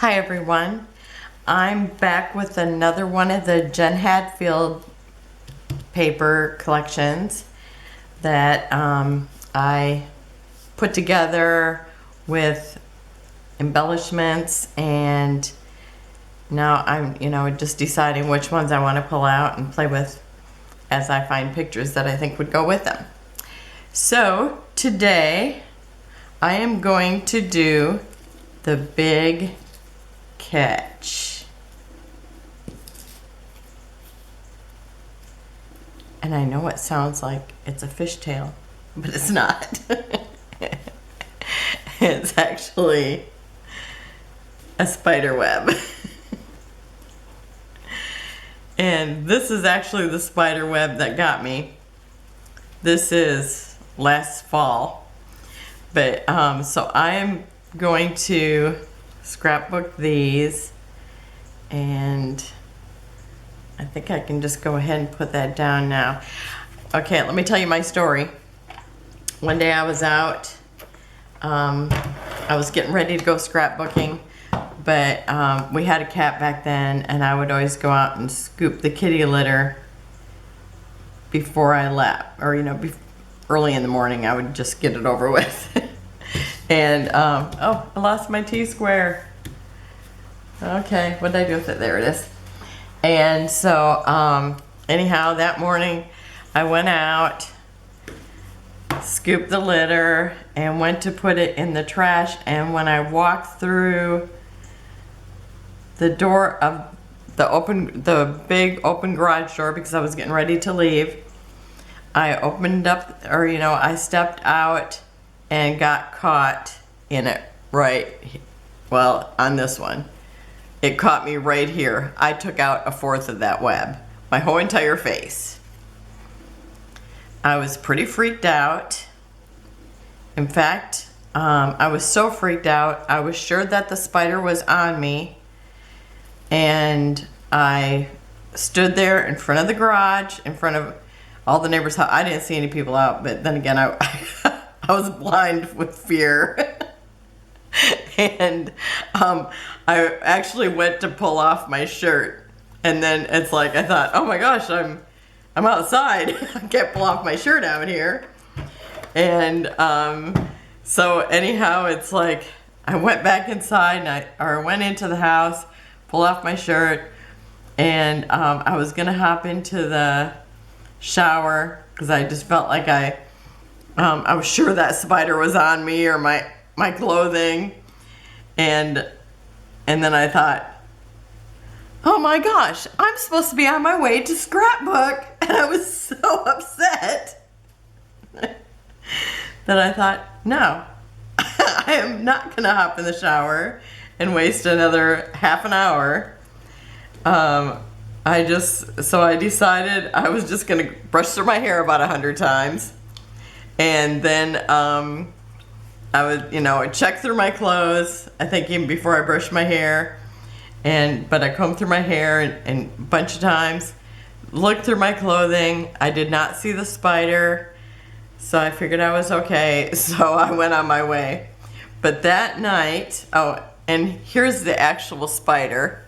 Hi everyone, I'm back with another one of the Jen Hadfield paper collections that I put together with embellishments, and now I'm just deciding which ones I want to pull out and play with as I find pictures that I think would go with them. So today I am going to do the big catch. And I know it sounds like it's a fishtail, but it's not. It's actually a spider web. And this is actually the spider web that got me. This is last fall. But so I am going to scrapbook these, and I think I can just go ahead and put that down now. Okay, let me tell you my story. One day I was out, I was getting ready to go scrapbooking, but we had a cat back then, and I would always go out and scoop the kitty litter before I left, or early in the morning. I would just get it over with. And oh, I lost my T-square. Okay, what did I do with it? There it is. And so anyhow, that morning I went out, scooped the litter, and went to put it in the trash. And when I walked through the door of the big open garage door, because I was getting ready to leave, I opened up, or I stepped out and got caught in it on this one. It caught me right here. I took out 1/4 of that web, my whole entire face. I was pretty freaked out. In fact, I was so freaked out, I was sure that the spider was on me, and I stood there in front of the garage, in front of all the neighbors' house. I didn't see any people out, but then again, I was blind with fear. And I actually went to pull off my shirt, and then it's like I thought, oh my gosh, I'm outside. I can't pull off my shirt out here. And so anyhow, it's like I went back inside, and I went into the house, pulled off my shirt, and I was gonna hop into the shower because I just felt like I was sure that spider was on me or my clothing, and then I thought, oh my gosh, I'm supposed to be on my way to Scrapbook, and I was so upset that I thought, no, I am not gonna hop in the shower and waste another half an hour. So I decided I was just gonna brush through my hair about 100 times. And then I would, check through my clothes, I think even before I brushed my hair. But I combed through my hair and a bunch of times, looked through my clothing. I did not see the spider, so I figured I was okay. So I went on my way. But that night, oh, and here's the actual spider.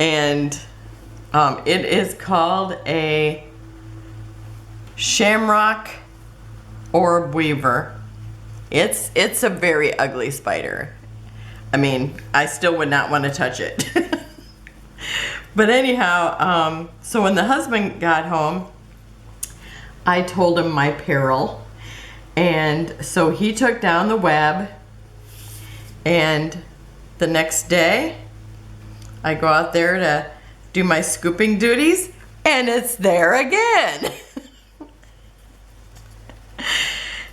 And it is called a shamrock orb weaver. It's a very ugly spider. I mean, I still would not want to touch it. But anyhow, so when the husband got home, I told him my peril, and so he took down the web, and the next day I go out there to do my scooping duties, and it's there again.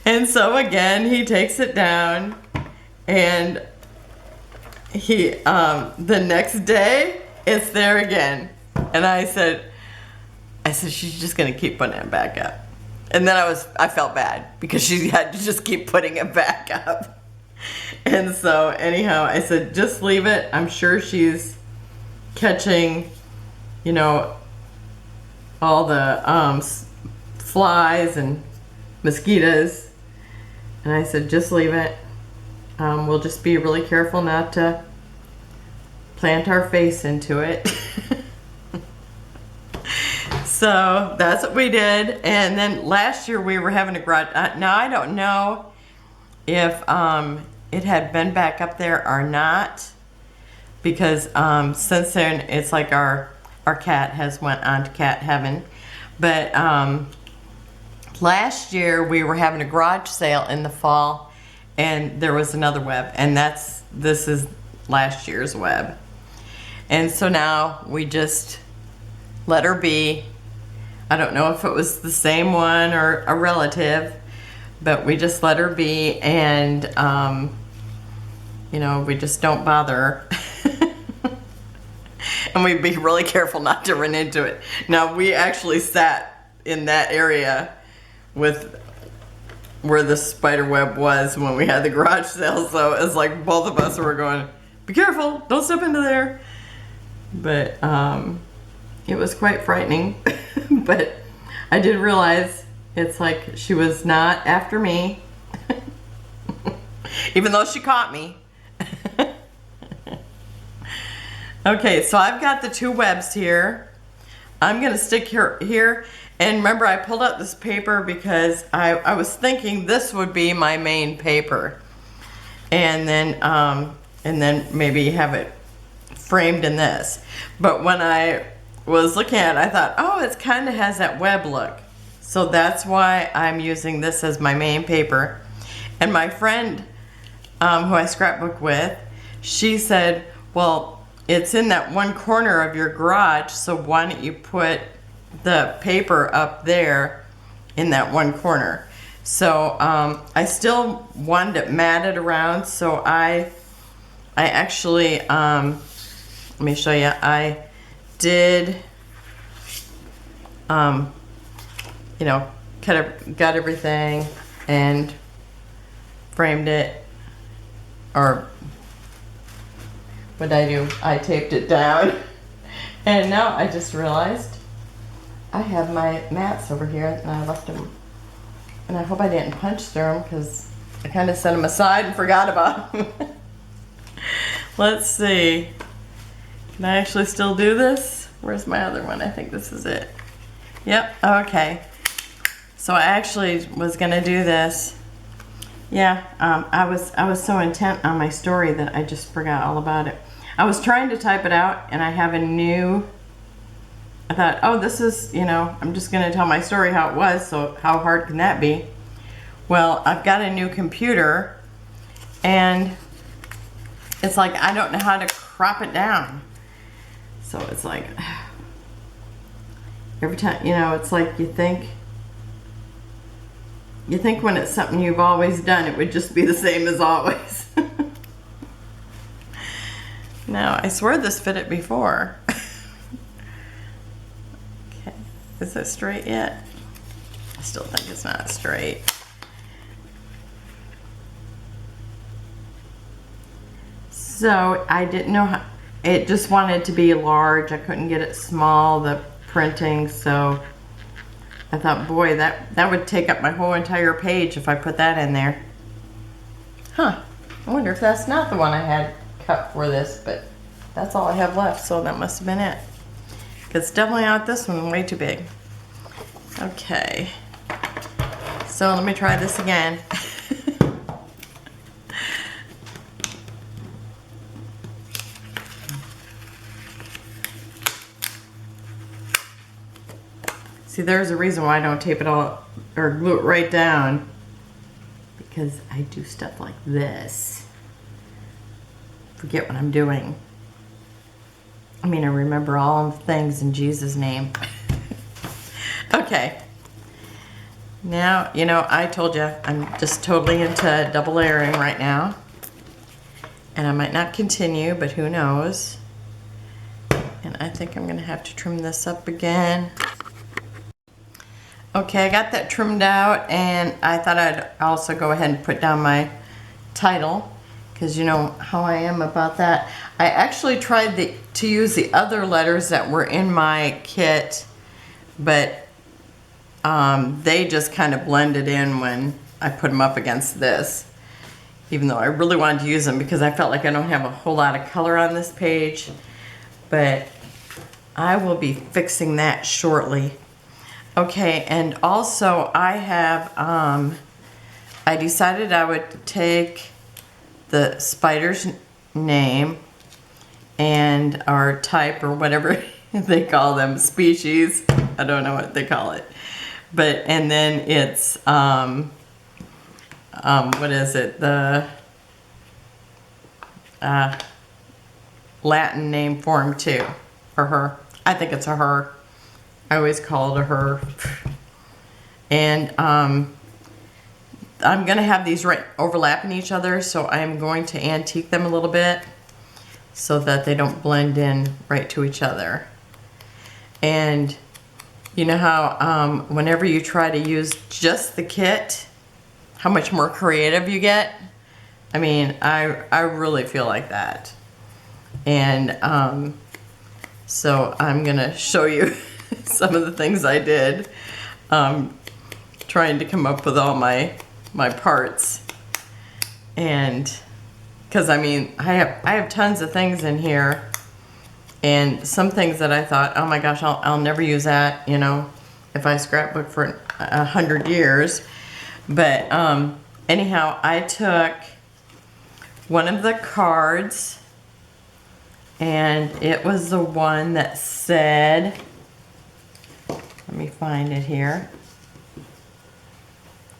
And so again, he takes it down, and he the next day it's there again. And I said she's just gonna keep putting it back up. And then I felt bad because she had to just keep putting it back up. And so anyhow, I said, just leave it. I'm sure she's catching, all the flies and mosquitoes. And I said, just leave it. we'll just be really careful not to plant our face into it. So that's what we did. And then last year we were having a garage. Now I don't know if it had been back up there or not, because since then it's like our cat has went on to cat heaven. But last year we were having a garage sale in the fall, and there was another web, and this is last year's web. And so now we just let her be. I don't know if it was the same one or a relative, but we just let her be, and you know, we just don't bother her. And we'd be really careful not to run into it. Now, we actually sat in that area with where the spider web was when we had the garage sale, so it's like both of us were going, be careful, don't step into there. But it was quite frightening. But I did realize it's like she was not after me, even though she caught me. Okay, so I've got the two webs here. I'm gonna stick here. And remember, I pulled out this paper because I was thinking this would be my main paper, and then maybe have it framed in this. But when I was looking at it, I thought, oh, it kind of has that web look. So that's why I'm using this as my main paper. And my friend, who I scrapbook with, she said, well, it's in that one corner of your garage, so why don't you put the paper up there in that one corner. So I still wanted it matted around, so I actually, let me show you, I did, you know, got everything and framed it, or what did I do? I taped it down. And now I just realized I have my mats over here, and I left them, and I hope I didn't punch through them because I kind of set them aside and forgot about them. Let's see. Can I actually still do this? Where's my other one? I think this is it. Yep, okay. So I actually was gonna do this. Yeah, I was so intent on my story that I just forgot all about it. I was trying to type it out, and I have a new, I thought, oh, this is, you know, I'm just gonna tell my story how it was, so how hard can that be? Well, I've got a new computer, and it's like I don't know how to crop it down. So it's like, every time, you know, it's like you think when it's something you've always done, it would just be the same as always. No, I swear this fit it before. Okay, is it straight yet? I still think it's not straight. So I didn't know how, it just wanted to be large. I couldn't get it small, the printing, so I thought, boy, that would take up my whole entire page if I put that in there. Huh, I wonder if that's not the one I had cut for this, but that's all I have left, so that must have been it. It's definitely not this one, way too big. Okay, so let me try this again. See, there's a reason why I don't tape it all or glue it right down, because I do stuff like this. Forget what I'm doing. I mean, I remember all things in Jesus' name. Okay. Now, you know, I told you I'm just totally into double layering right now. And I might not continue, but who knows. And I think I'm gonna have to trim this up again. Okay, I got that trimmed out, and I thought I'd also go ahead and put down my title, because you know how I am about that. I actually tried to use the other letters that were in my kit, but they just kind of blended in when I put them up against this. even though I really wanted to use them because I felt like I don't have a whole lot of color on this page. But I will be fixing that shortly. Okay, and also I have, I decided I would take the spider's name and our type or whatever they call them, species. I don't know what they call it. But, and then it's, what is it? The Latin name for him too, or her. I think it's a her. I always call it a her. And I'm gonna have these right overlapping each other, so I'm going to antique them a little bit so that they don't blend in right to each other. And you know how whenever you try to use just the kit, how much more creative you get? I mean, I really feel like that. And so I'm gonna show you some of the things I did, trying to come up with all my parts. And because I mean, I have tons of things in here, and some things that I thought, oh my gosh, I'll never use that, you know, if I scrapbook for 100 years. But anyhow, I took one of the cards, and it was the one that said, let me find it here.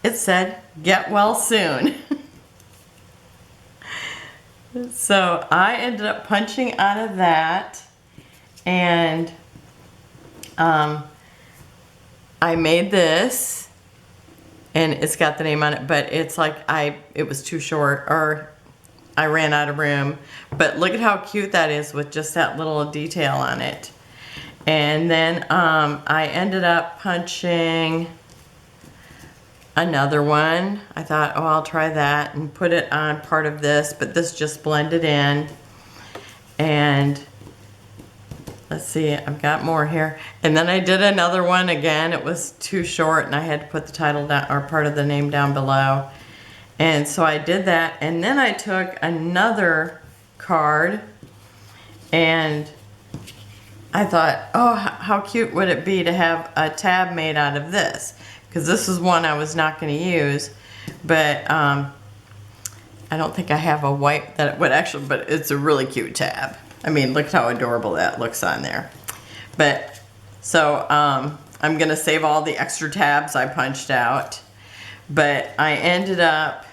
It said, "Get well soon." So I ended up punching out of that, and I made this, and it's got the name on it, but it's like it was too short, or I ran out of room. But look at how cute that is with just that little detail on it. And then I ended up punching another one. I thought, oh, I'll try that and put it on part of this, but this just blended in. And let's see, I've got more here. And then I did another one again. It was too short, and I had to put the title down, or part of the name down below. And so I did that, and then I took another card, and I thought, oh, how cute would it be to have a tab made out of this? Because this is one I was not going to use, but I don't think I have a white that would actually, but it's a really cute tab. I mean, look how adorable that looks on there. But, so I'm going to save all the extra tabs I punched out, but I ended up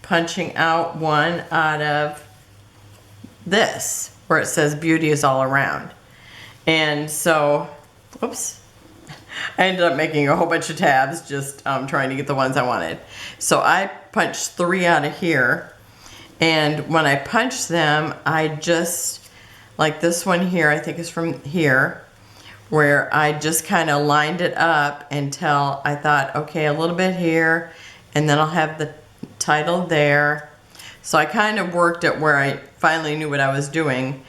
punching out one out of this, where it says "Beauty is all around." And so, oops, I ended up making a whole bunch of tabs, just trying to get the ones I wanted. So I punched 3 out of here, and when I punched them, I just, like this one here, I think is from here, where I just kind of lined it up until I thought, okay, a little bit here, and then I'll have the title there. So I kind of worked it where I finally knew what I was doing.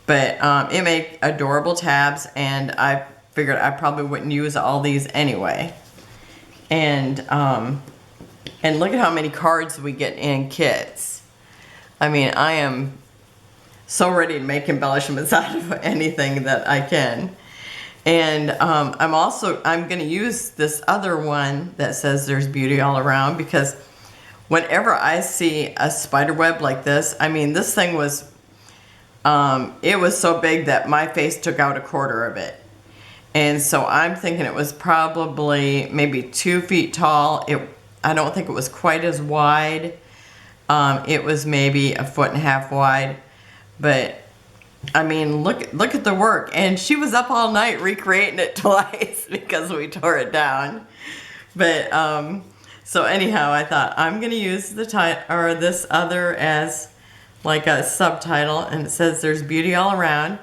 But it made adorable tabs, and I figured I probably wouldn't use all these anyway. And look at how many cards we get in kits. I mean, I am so ready to make embellishments out of anything that I can. And I'm going to use this other one that says "There's beauty all around," because whenever I see a spider web like this, I mean, this thing was, it was so big that my face took out a quarter of it. And so I'm thinking it was probably maybe 2 feet tall. I don't think it was quite as wide. It was maybe 1.5 feet wide. But I mean, look at the work. And she was up all night recreating it twice because we tore it down. But so anyhow, I thought I'm gonna use the title, or this other, as like a subtitle, and it says "There's beauty all around."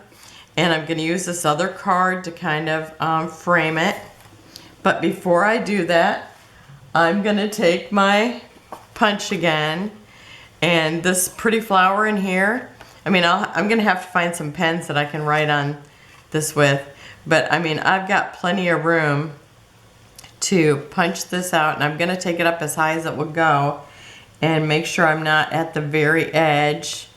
And I'm gonna use this other card to kind of frame it. But before I do that, I'm gonna take my punch again, and this pretty flower in here. I mean, I'm gonna have to find some pens that I can write on this with, but I mean, I've got plenty of room to punch this out, and I'm gonna take it up as high as it will go. and make sure I'm not at the very edge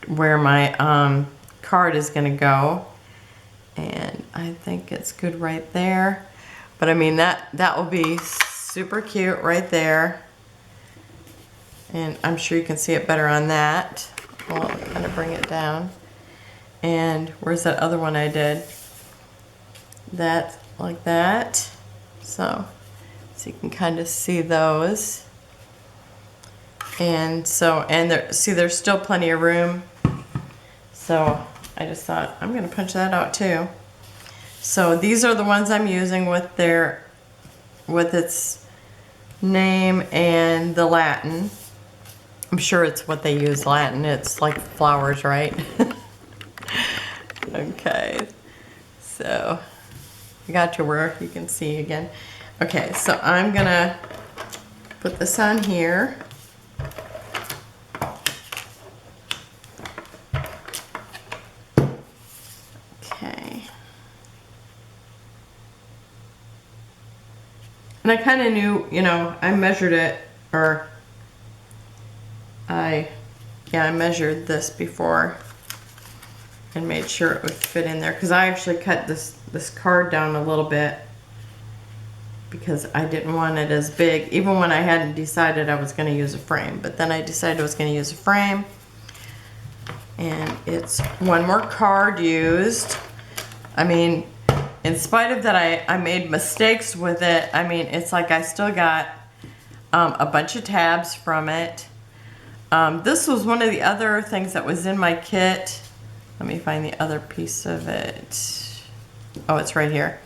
where my card is going to go. And I think it's good right there. But I mean, that will be super cute right there. And I'm sure you can see it better on that. Well, I'll kind of bring it down. And where's that other one I did? That, like that. So you can kind of see those. And so, and there, see, there's still plenty of room. So I just thought, I'm going to punch that out too. So these are the ones I'm using with its name and the Latin. I'm sure it's what they use, Latin. It's like flowers, right? Okay. So I got to where you can see again. Okay, so I'm going to put this on here. Okay. And I kind of knew, you know, I measured it, or I measured this before and made sure it would fit in there, because I actually cut this card down a little bit because I didn't want it as big, even when I hadn't decided I was going to use a frame. But then I decided I was going to use a frame, and it's one more card used. I mean, in spite of that I made mistakes with it, I mean, it's like I still got a bunch of tabs from it. This was one of the other things that was in my kit. Let me find the other piece of it. Oh, it's right here.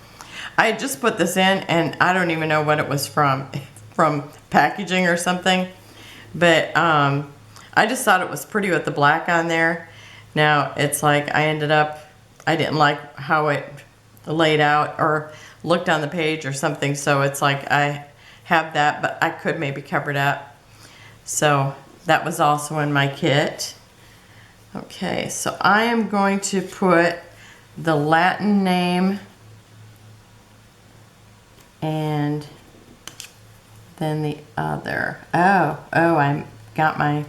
I had just put this in, and I don't even know what it was from packaging or something. But I just thought it was pretty with the black on there. Now, it's like I didn't like how it laid out or looked on the page or something. So it's like I have that, but I could maybe cover it up. So that was also in my kit. Okay, so I am going to put the Latin name and then the other. Oh, I got my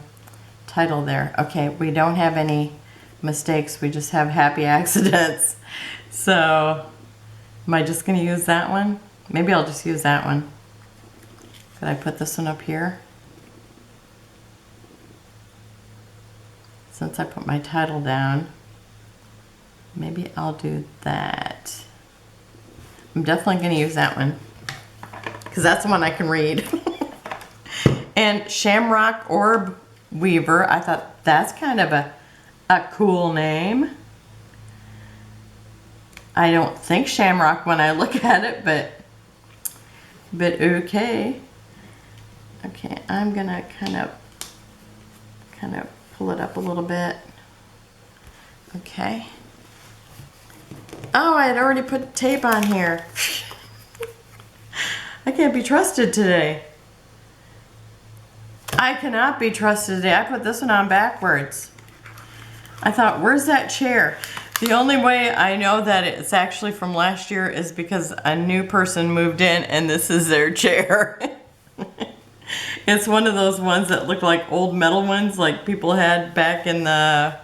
title there. Okay, we don't have any mistakes. We just have happy accidents. So, am I just going to use that one? Maybe I'll just use that one. Could I put this one up here? Since I put my title down, maybe I'll do that. I'm definitely going to use that one because that's the one I can read. And Shamrock Orb Weaver, I thought that's kind of a cool name. I don't think Shamrock when I look at it, but okay. Okay, I'm going to kind of pull it up a little bit. Okay. Oh, I had already put tape on here. I can't be trusted today. I cannot be trusted today. I put this one on backwards. I thought, where's that chair? The only way I know that it's actually from last year is because a new person moved in and this is their chair. It's one of those ones that look like old metal ones like people had back in the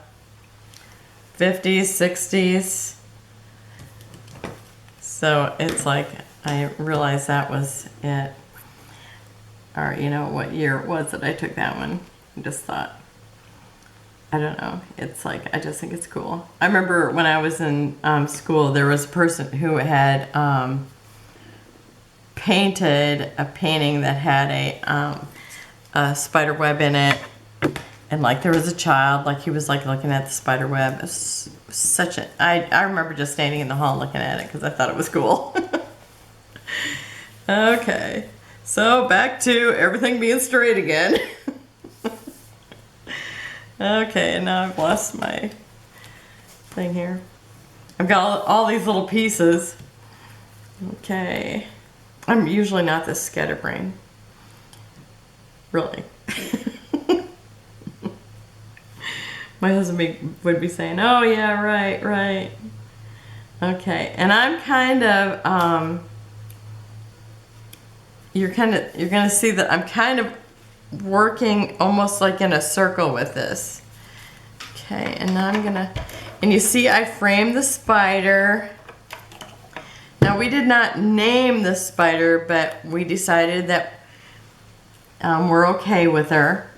50s, 60s. So it's like, I realized that was it. Or, you know, what year it was that I took that one. I just thought, I don't know. It's like, I just think it's cool. I remember when I was in school, there was a person who had painted a painting that had a spider web in it, and like there was a child, like he was like looking at the spider web. It was such a, I remember just standing in the hall looking at it because I thought it was cool. Okay, so back to everything being straight again. Okay, and now I've lost my thing here. I've got all these little pieces. Okay. I'm usually not this scatterbrain. Really. My husband would be saying, oh yeah, right. Okay, and I'm kind of, you're gonna see that I'm kind of working almost like in a circle with this. Okay, and now I'm gonna, and you see I framed the spider. Now we did not name the spider, but we decided that we're okay with her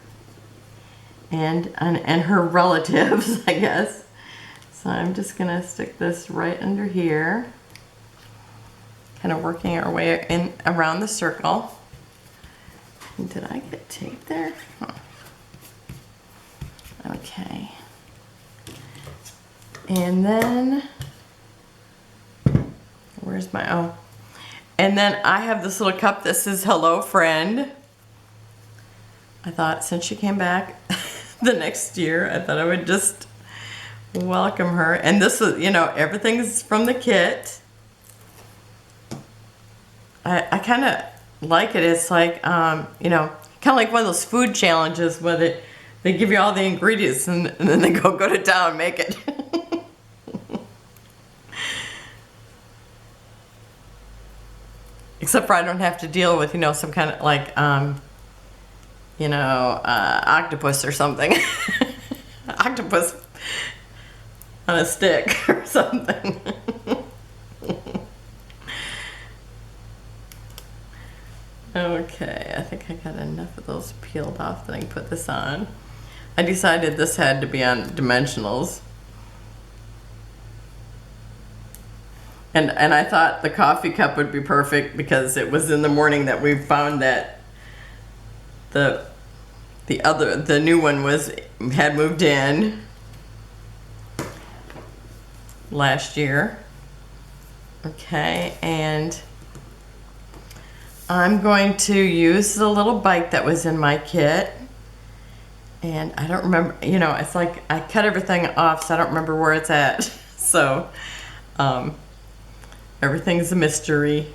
and her relatives, I guess. So I'm just gonna stick this right under here, kind of working our way in around the circle. And did I get tape there? Huh. Okay. And then, where's my, oh. And then I have this little cup that says hello friend. I thought since she came back the next year, I thought I would just welcome her. And this is, you know, everything's from the kit. I kind of like it. It's like, you know, kind of like one of those food challenges where they give you all the ingredients and then they go to town and make it. Except for I don't have to deal with, you know, some kind of like, you know, octopus or something. Octopus on a stick or something. Okay, I think I got enough of those peeled off that I can put this on. I decided this had to be on dimensionals. And I thought the coffee cup would be perfect because it was in the morning that we found that the new one had moved in last year. Okay, and I'm going to use the little bike that was in my kit. And I don't remember, you know, it's like I cut everything off, so I don't remember where it's at. So, everything's a mystery.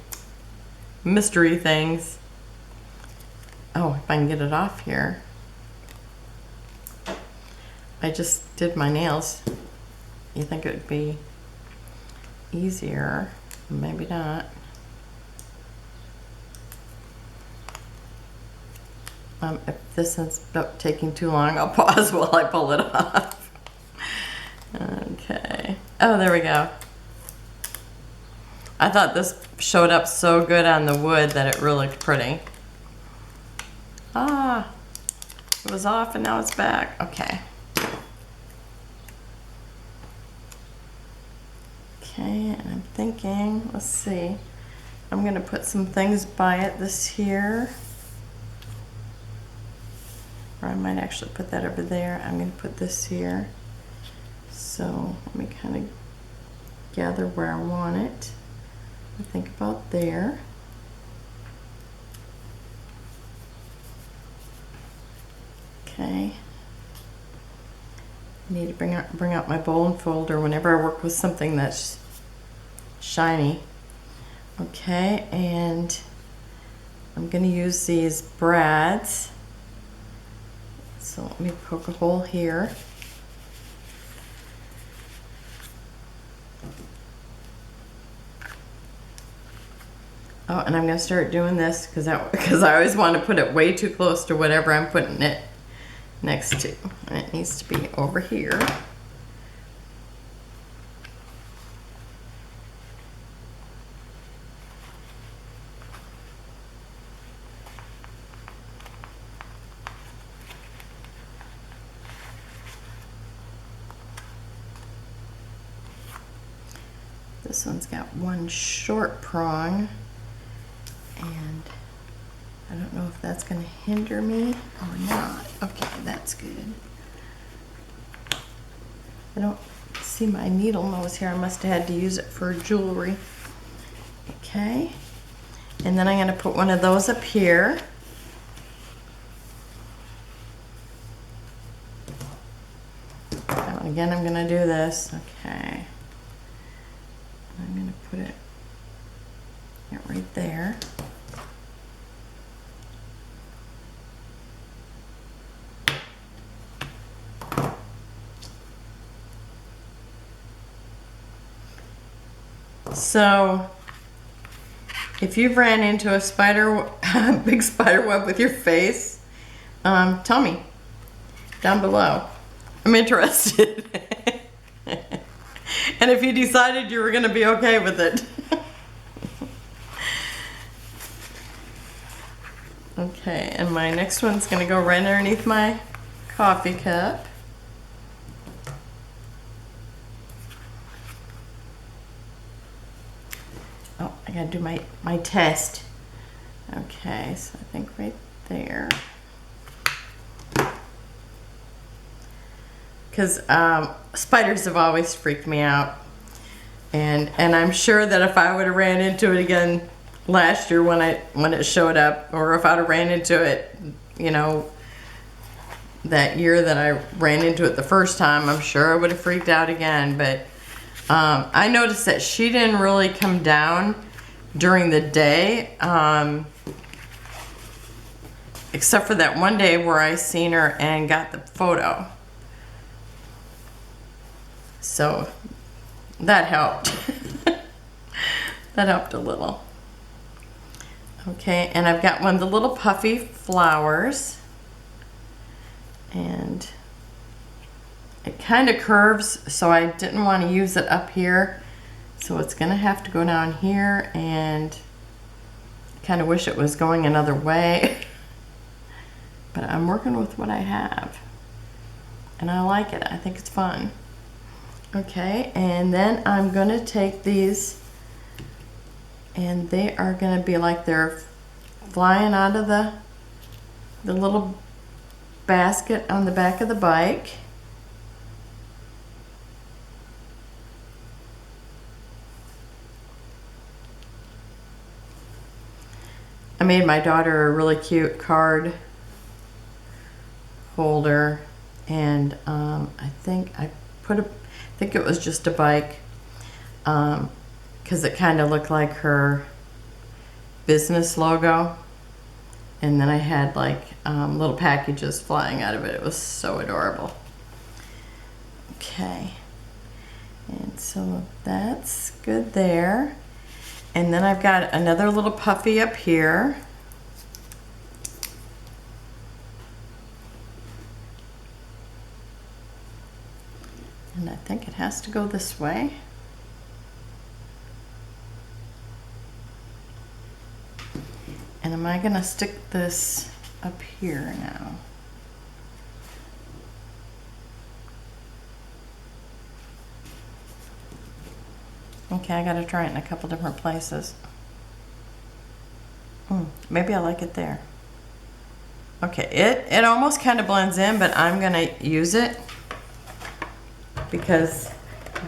Mystery things. Oh, if I can get it off here. I just did my nails. You think it would be easier? Maybe not. If this ends up taking too long, I'll pause while I pull it off. Okay. Oh, there we go. I thought this showed up so good on the wood that it really looked pretty. Ah, it was off and now it's back. Okay. Okay, and I'm thinking, let's see. I'm gonna put some things by it this here. Or I might actually put that over there. I'm gonna put this here. So let me kind of gather where I want it. I think about there. Okay. I need to bring out my bone folder whenever I work with something that's shiny. Okay, and I'm gonna use these brads. So let me poke a hole here. Oh, and I'm gonna start doing this because I always want to put it way too close to whatever I'm putting it next to. And it needs to be over here. This one's got one short prong, and I don't know if that's going to hinder me or not. Okay, that's good. I don't see my needle nose here. I must have had to use it for jewelry. Okay, and then I'm going to put one of those up here. And again, I'm going to do this. Okay. I'm going to put it right there. So if you've ran into a big spider web with your face, tell me down below. I'm interested. And if you decided you were going to be okay with it. Okay, and my next one's going to go right underneath my coffee cup. Oh, I got to do my test. Okay, so I think right there. Because spiders have always freaked me out, and I'm sure that if I would have ran into it again last year when it showed up, or if I'd have ran into it, you know, that year that I ran into it the first time, I'm sure I would have freaked out again. But I noticed that she didn't really come down during the day, except for that one day where I seen her and got the photo. So that helped. That helped a little. Okay, and I've got one of the little puffy flowers, and it kind of curves, so I didn't want to use it up here, so it's gonna have to go down here, and kind of wish it was going another way. But I'm working with what I have, and I like it. I think it's fun. Okay, and then I'm gonna take these, and they are gonna be like they're flying out of the little basket on the back of the bike. I made my daughter a really cute card holder, and I think it was just a bike, because it kind of looked like her business logo, and then I had like little packages flying out of it. It was so adorable. Okay, and so that's good there. And then I've got another little puffy up here. And I think it has to go this way. And am I gonna stick this up here now? Okay, I gotta try it in a couple different places. Maybe I like it there. Okay, it almost kind of blends in, but I'm gonna use it because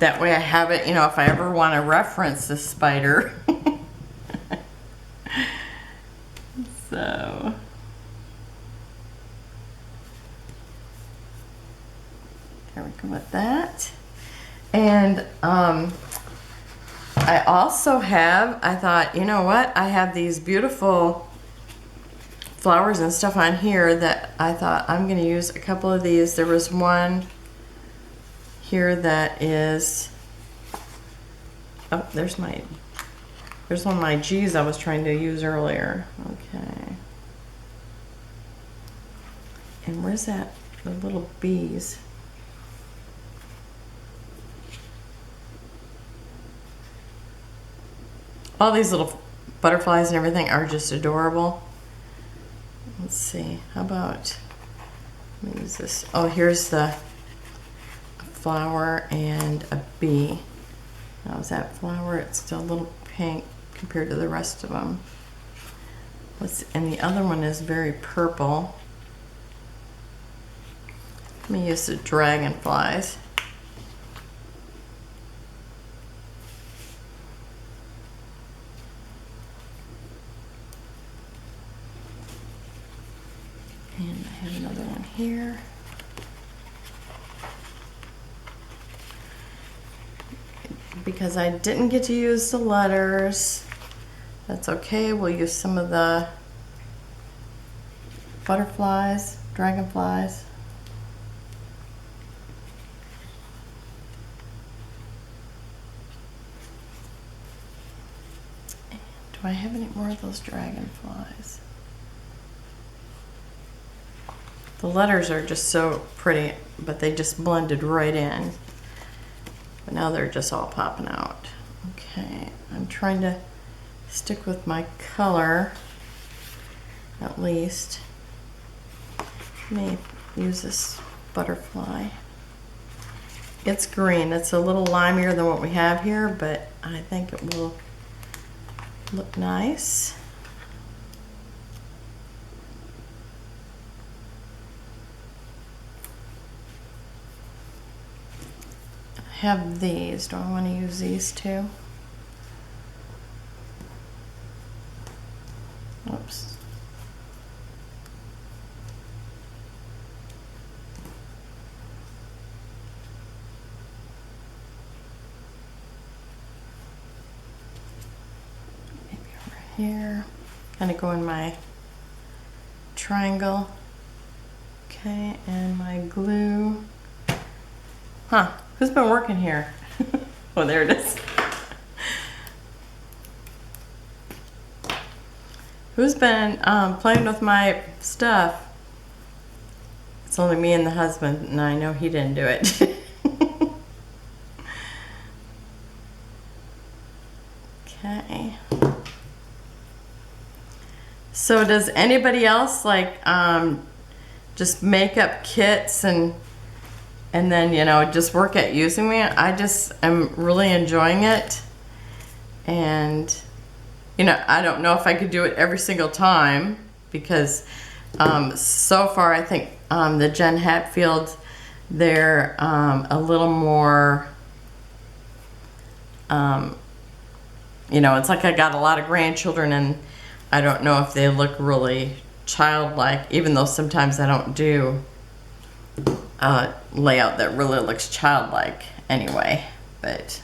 that way I have it, you know, if I ever want to reference this spider. So there we go with that. And I also have, I thought, you know what, I have these beautiful flowers and stuff on here that I thought I'm going to use a couple of these. There was one here that is, oh, there's one of my G's I was trying to use earlier. Okay. And where's that, the little bees? All these little butterflies and everything are just adorable. Let's see, how about, let me use this. Oh, here's the flower and a bee. Now is that flower, it's still a little pink compared to the rest of them. And the other one is very purple. Let me use the dragonflies. And I have another one here. Because I didn't get to use the letters, that's okay. We'll use some of the butterflies, dragonflies. And do I have any more of those dragonflies? The letters are just so pretty, but they just blended right in. But now they're just all popping out. Okay, I'm trying to stick with my color, at least. Let me use this butterfly. It's green. It's a little limier than what we have here, but I think it will look nice. I have these. Do I want to use these too? Oops. Here, kind of go in my triangle. Okay, and my glue. Huh, who's been working here? Oh, there it is. Who's been playing with my stuff? It's only me and the husband, and I know he didn't do it. Okay. So does anybody else like just make up kits and then, you know, just work at using it? I just am really enjoying it. And, you know, I don't know if I could do it every single time because so far I think the Jen Hadfield, they're a little more, you know, it's like I got a lot of grandchildren and I don't know if they look really childlike, even though sometimes I don't do layout that really looks childlike anyway. But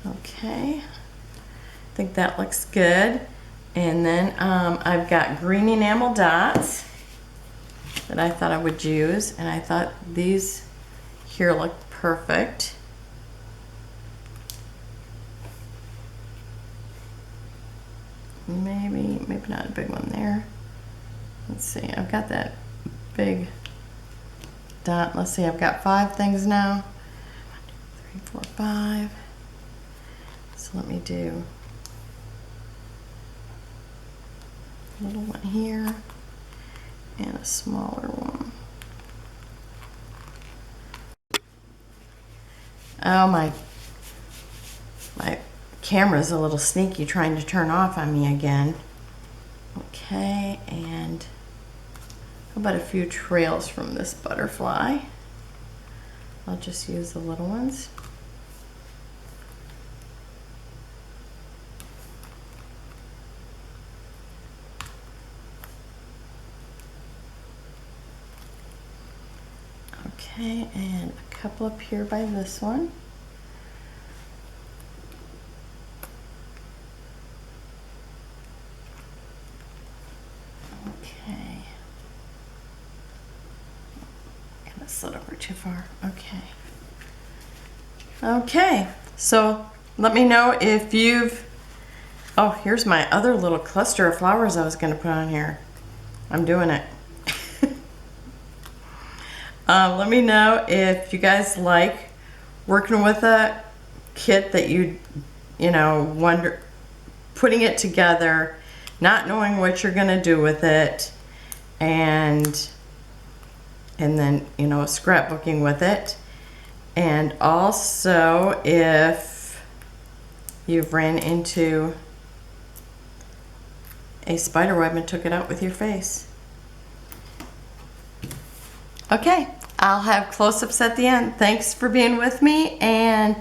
okay, I think that looks good. And then I've got green enamel dots that I thought I would use, and I thought these here look perfect. Maybe not a big one there. Let's see, I've got that big dot. Let's see, I've got 5 things now. 1, 2, 3, 4, 5. So let me do a little one here and a smaller one. Oh, my camera's a little sneaky trying to turn off on me again. Okay, and how about a few trails from this butterfly? I'll just use the little ones. Okay, and a couple up here by this one. Okay. Gonna slid over too far. Okay. Okay, so let me know if you've, oh, here's my other little cluster of flowers I was gonna put on here. I'm doing it. Let me know if you guys like working with a kit that you know, wonder, putting it together, not knowing what you're gonna do with it, and then, you know, scrapbooking with it. And also if you've ran into a spider web and took it out with your face. Okay, I'll have close-ups at the end. Thanks for being with me, and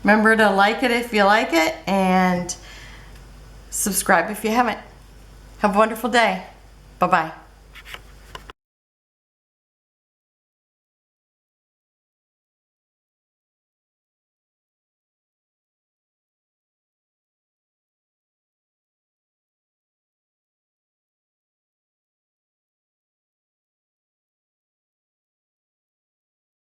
remember to like it if you like it, and subscribe if you haven't. Have a wonderful day. Bye-bye.